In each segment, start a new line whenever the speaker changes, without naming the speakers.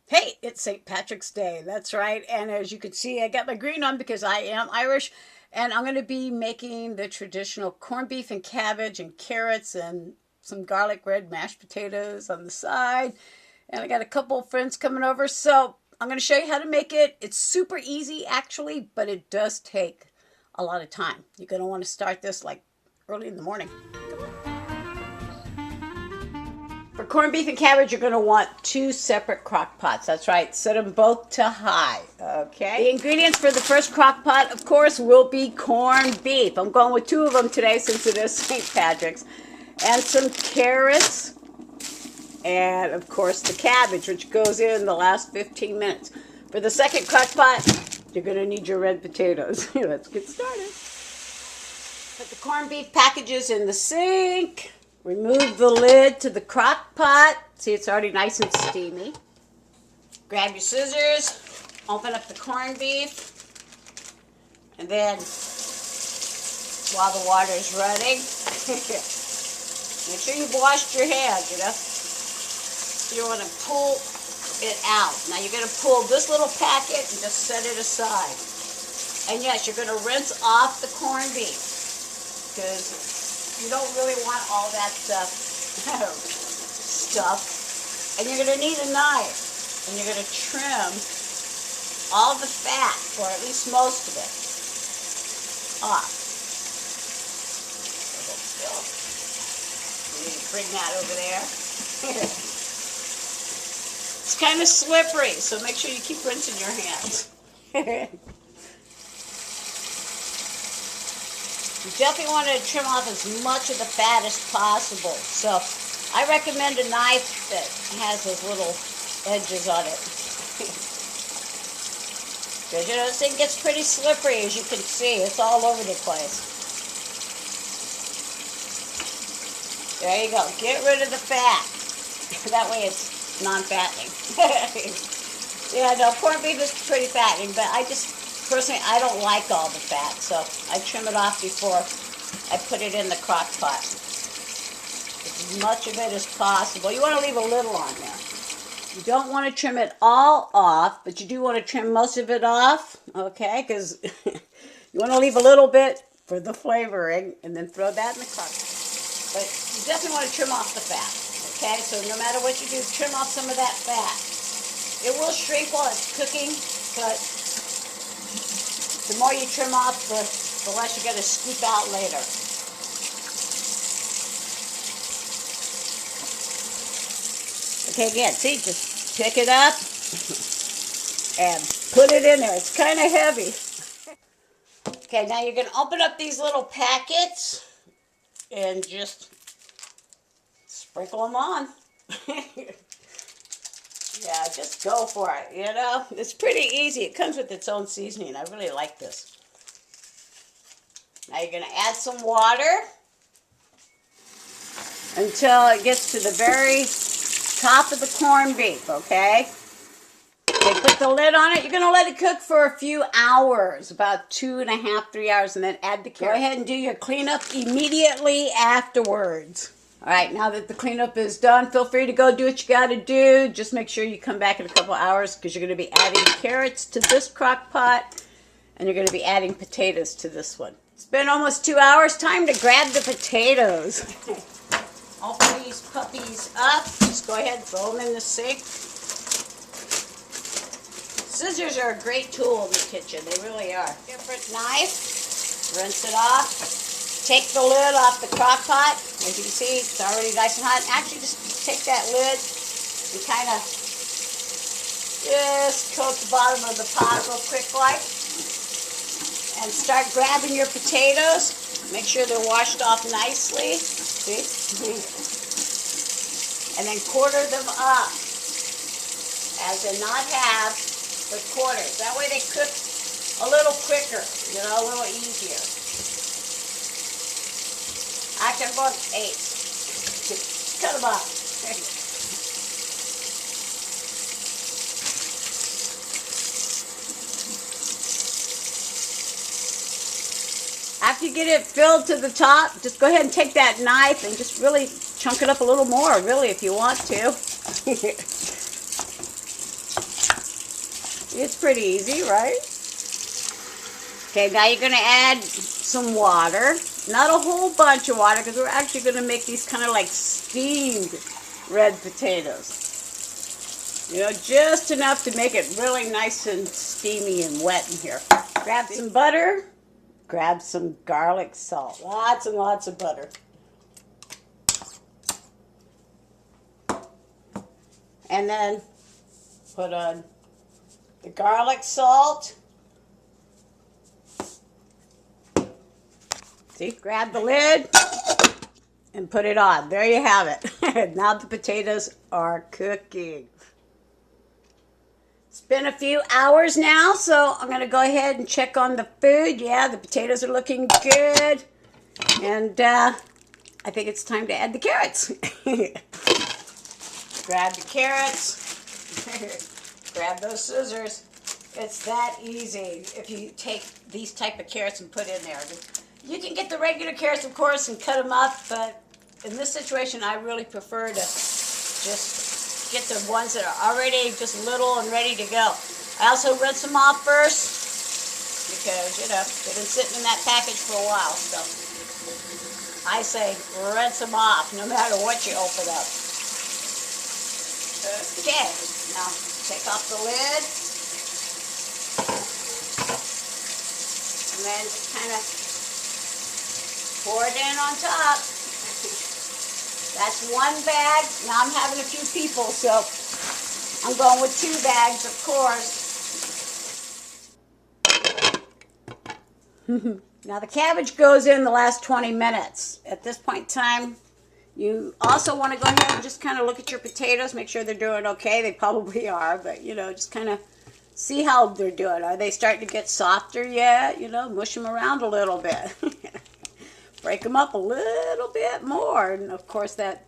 Hey, it's St. Patrick's Day. That's right. And as you can see, I got my green on because I am Irish. And I'm going to be making the traditional corned beef and cabbage and carrots and some garlic bread, mashed potatoes on the side. And I got a couple of friends coming over. So I'm going to show you how to make it. It's super easy, actually, but it does take a lot of time. You're going to want to start this like early in the morning. For corned beef and cabbage, you're going to want two separate crock pots. That's right. Set them both to high. Okay. The ingredients for the first crock pot, of course, will be corned beef. I'm going with two of them today since it is St. Patrick's. And some carrots. And, of course, the cabbage, which goes in the last 15 minutes. For the second crock pot, you're going to need your red potatoes. Let's get started. Put the corned beef packages in the sink. Remove the lid to the crock pot. See, it's already nice and steamy. Grab your scissors, open up the corned beef, and then, while the water is running, make sure you've washed your hands, You want to pull it out. Now you're going to pull this little packet and just set it aside. And yes, you're going to rinse off the corned beef, because you don't really want all that stuff. And you're going to need a knife. And you're going to trim all the fat, or at least most of it, off. You need to bring that over there. It's kind of slippery, so make sure you keep rinsing your hands. You definitely want to trim off as much of the fat as possible. So I recommend a knife that has those little edges on it. Because this thing gets pretty slippery, as you can see. It's all over the place. There you go. Get rid of the fat. That way it's non-fattening. Yeah, no, corned beef is pretty fattening, but personally, I don't like all the fat, so I trim it off before I put it in the crock pot. As much of it as possible. You want to leave a little on there. You don't want to trim it all off, but you do want to trim most of it off, okay? Because you want to leave a little bit for the flavoring, and then throw that in the crock pot. But you definitely want to trim off the fat, okay? So no matter what you do, trim off some of that fat. It will shrink while it's cooking, but the more you trim off, the less you're going to scoop out later. Okay, again, see, just pick it up and put it in there. It's kind of heavy. Okay, now you're going to open up these little packets and just sprinkle them on. Yeah, just go for it, It's pretty easy. It comes with its own seasoning. I really like this. Now you're going to add some water until it gets to the very top of the corned beef, okay? Okay, put the lid on it. You're going to let it cook for a few hours, about 2.5, 3 hours, and then add the carrot. Go ahead and do your cleanup immediately afterwards. All right, now that the cleanup is done, feel free to go do what you got to do. Just make sure you come back in a couple hours because you're going to be adding carrots to this crock pot, and you're going to be adding potatoes to this one. It's been almost 2 hours. Time to grab the potatoes. Open these puppies up. Just go ahead and throw them in the sink. Scissors are a great tool in the kitchen. They really are. Different knife. Rinse it off. Take the lid off the crock pot. As you can see, it's already nice and hot. Actually, just take that lid and kind of just coat the bottom of the pot real quick like. And start grabbing your potatoes. Make sure they're washed off nicely. See? And then quarter them up. As in not half, but quarters. That way they cook a little quicker, a little easier. I can about 8. Cut them up. After you get it filled to the top, just go ahead and take that knife and just really chunk it up a little more, really, if you want to. It's pretty easy, right? Okay, now you're going to add some water. Not a whole bunch of water because we're actually going to make these kind of like steamed red potatoes. You know, just enough to make it really nice and steamy and wet in here. Grab some butter. Grab some garlic salt. Lots and lots of butter. And then put on the garlic salt. See, grab the lid and put it on. There you have it. Now the potatoes are cooking. It's been a few hours now, so I'm going to go ahead and check on the food. Yeah, the potatoes are looking good. And I think it's time to add the carrots. Grab the carrots. Grab those scissors. It's that easy if you take these type of carrots and put in there. You can get the regular carrots, of course, and cut them up, but in this situation, I really prefer to just get the ones that are already just little and ready to go. I also rinse them off first because, you know, they've been sitting in that package for a while, so I say rinse them off no matter what you open up. Okay, now take off the lid and then just kind of pour it in on top. That's one bag. Now I'm having a few people, so I'm going with 2 bags, of course. Now the cabbage goes in the last 20 minutes. At this point in time, you also want to go ahead and just kind of look at your potatoes, make sure they're doing okay. They probably are, but, you know, just kind of see how they're doing. Are they starting to get softer yet? You know, mush them around a little bit. Break them up a little bit more. And, of course, that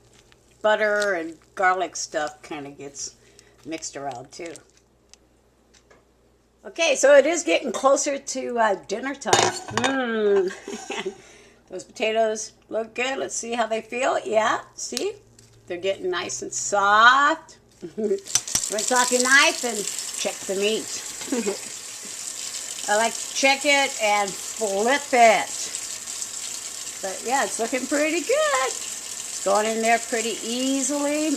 butter and garlic stuff kind of gets mixed around, too. Okay, so it is getting closer to dinner time. Those potatoes look good. Let's see how they feel. Yeah, see? They're getting nice and soft. Rinse off your knife and check the meat. I like to check it and flip it. But yeah, it's looking pretty good. It's going in there pretty easily.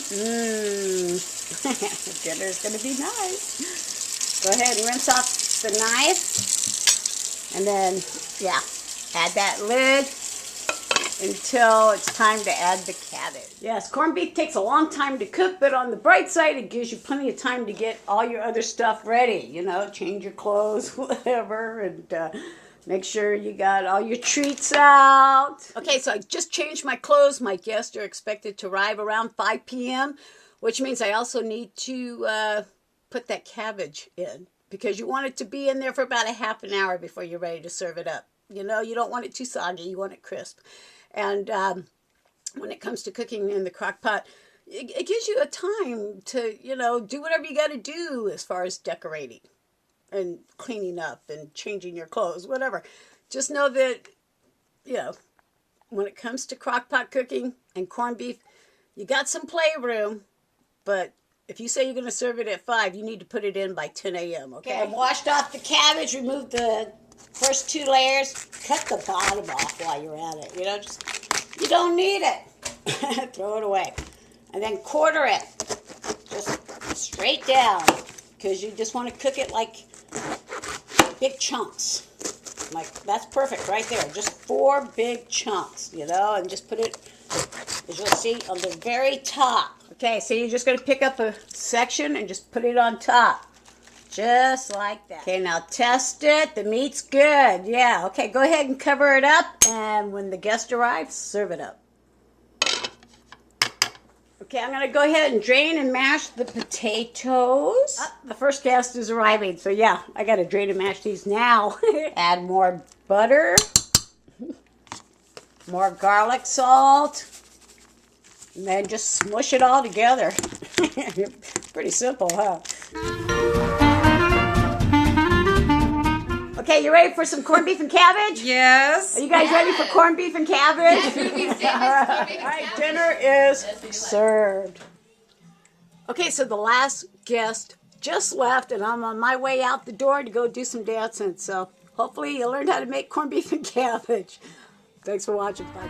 Dinner's going to be nice. Go ahead and rinse off the knife. And then, yeah, add that lid until it's time to add the cabbage. Yes, corned beef takes a long time to cook, but on the bright side, it gives you plenty of time to get all your other stuff ready. You know, change your clothes, whatever, and make sure you got all your treats out. Okay, so I just changed my clothes. My guests are expected to arrive around 5 p.m., which means I also need to put that cabbage in because you want it to be in there for about a half an hour before you're ready to serve it up. You know, you don't want it too soggy. You want it crisp. And when it comes to cooking in the crock pot, it gives you a time to, you know, do whatever you got to do as far as decorating and cleaning up and changing your clothes, whatever. Just know that, you know, when it comes to crock pot cooking and corned beef, you got some playroom, but if you say you're going to serve it at 5, you need to put it in by 10 a.m., okay? I've washed off the cabbage, removed the first 2 layers, cut the bottom off while you're at it. You know, just, you don't need it. Throw it away. And then quarter it, just straight down, because you just want to cook it like big chunks. Like, that's perfect right there. Just 4 big chunks, you know, and just put it, as you'll see, on the very top. Okay, so you're just going to pick up a section and just put it on top. Just like that. Okay, now test it. The meat's good. Yeah, okay, go ahead and cover it up, and when the guest arrives, serve it up. Okay, I'm going to go ahead and drain and mash the potatoes. The first guest is arriving, so yeah, I got to drain and mash these now. Add more butter, more garlic salt, and then just smush it all together. Pretty simple, huh? Okay, you ready for some corned beef and cabbage?
Yes.
Are you guys ready for corned beef and cabbage? All right, dinner is served. Okay, so the last guest just left, and I'm on my way out the door to go do some dancing. So hopefully you learned how to make corned beef and cabbage. Thanks for watching. Bye.